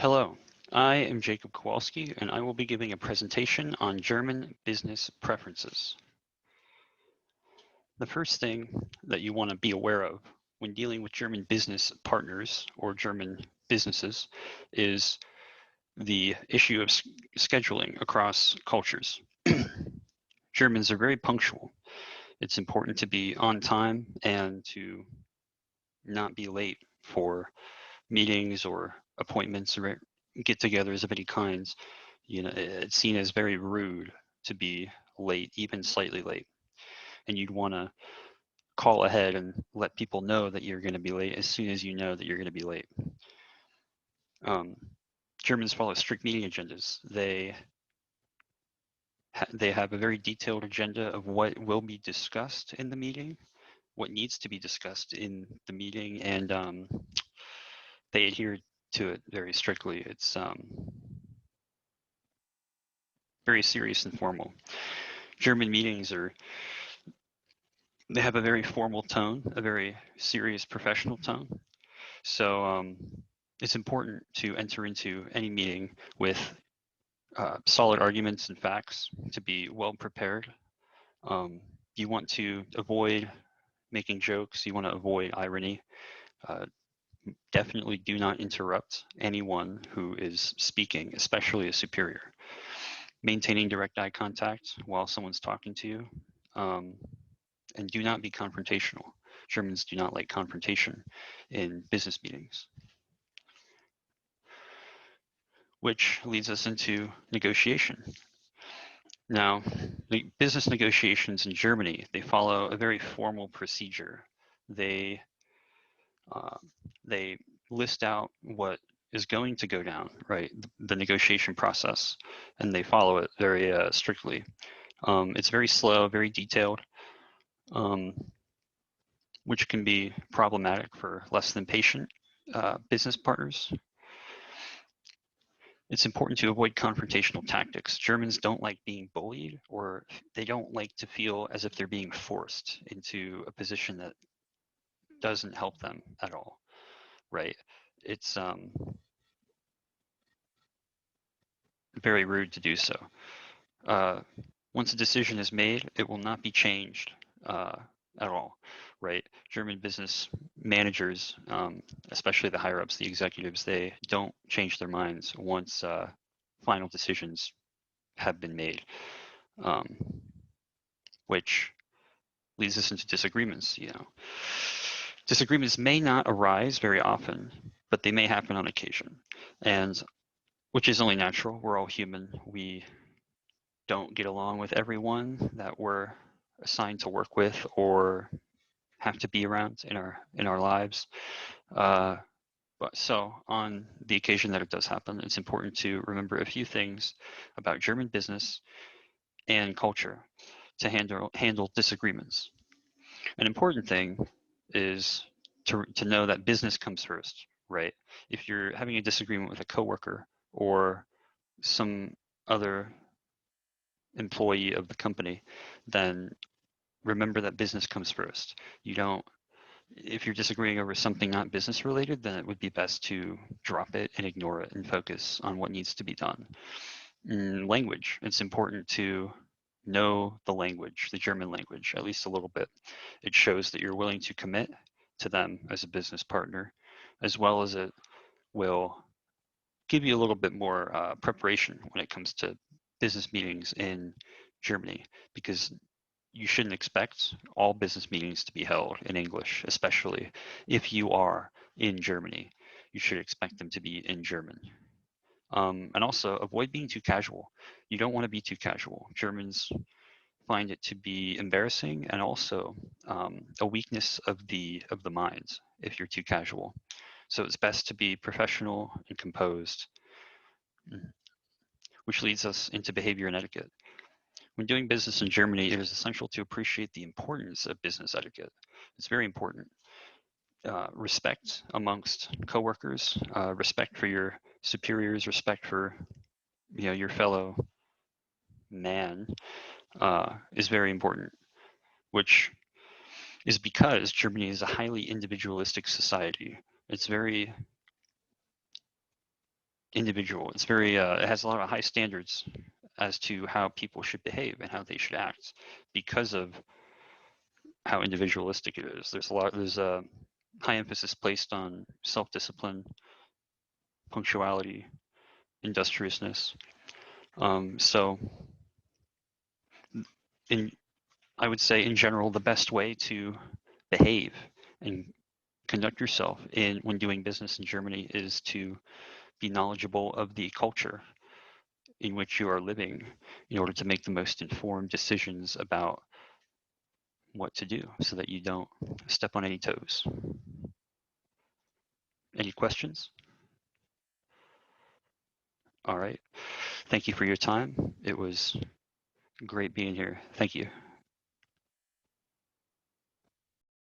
Hello, I am Jacob Kowalski, and I will be giving a presentation on German business preferences. The first thing that you want to be aware of when dealing with German business partners or German businesses is the issue of scheduling across cultures. Germans are very punctual. It's important to be on time and to not be late for meetings or appointments or get-togethers of any kinds. It's seen as very rude to be late, even slightly late. And you'd want to call ahead and let people know that you're going to be late as soon as you know that you're going to be late. Germans follow strict meeting agendas. They have a very detailed agenda of what will be discussed in the meeting, what needs to be discussed in the meeting, and they adhere to it very strictly. It's very serious and formal. German meetings they have a very formal tone, a very serious professional tone. So it's important to enter into any meeting with solid arguments and facts, to be well prepared. You want to avoid making jokes. You want to avoid irony. Definitely do not interrupt anyone who is speaking, especially a superior. Maintaining direct eye contact while someone's talking to you. And do not be confrontational. Germans do not like confrontation in business meetings. Which leads us into negotiation. Now, the business negotiations in Germany, they follow a very formal procedure. They list out what is going to go down, right? The negotiation process, and they follow it very strictly. It's very slow, very detailed, which can be problematic for less than patient business partners. It's important to avoid confrontational tactics. Germans don't like being bullied, or they don't like to feel as if they're being forced into a position that doesn't help them at all, right? It's very rude to do so. Once a decision is made, it will not be changed at all, right? German business managers, especially the higher ups, the executives, they don't change their minds once final decisions have been made, which leads us into disagreements. Disagreements may not arise very often, but they may happen on occasion, and which is only natural. We're all human. We don't get along with everyone that we're assigned to work with or have to be around in our lives. But so on the occasion that it does happen, it's important to remember a few things about German business and culture to handle disagreements. An important thing is to know that business comes first, right? If you're having a disagreement with a coworker or some other employee of the company, then remember that business comes first. If you're disagreeing over something not business related, then it would be best to drop it and ignore it and focus on what needs to be done. Language, it's important to know the language, the German language, at least a little bit. It shows that you're willing to commit to them as a business partner, as well as it will give you a little bit more preparation when it comes to business meetings in Germany, because you shouldn't expect all business meetings to be held in English, especially if you are in Germany. You should expect them to be in German. And also avoid being too casual. You don't want to be too casual. Germans find it to be embarrassing and also a weakness of the mind if you're too casual. So it's best to be professional and composed, which leads us into behavior and etiquette. When doing business in Germany, it is essential to appreciate the importance of business etiquette. It's very important. Respect amongst coworkers, respect for your superiors, respect for your fellow man is very important, which is because Germany is a highly individualistic society. It's very individual. It's very, it has a lot of high standards as to how people should behave and how they should act because of how individualistic it is. There's a high emphasis placed on self-discipline, punctuality, industriousness. So I would say in general, the best way to behave and conduct yourself when doing business in Germany is to be knowledgeable of the culture in which you are living in order to make the most informed decisions about what to do so that you don't step on any toes. Any questions? All right. Thank you for your time. It was great being here. Thank you.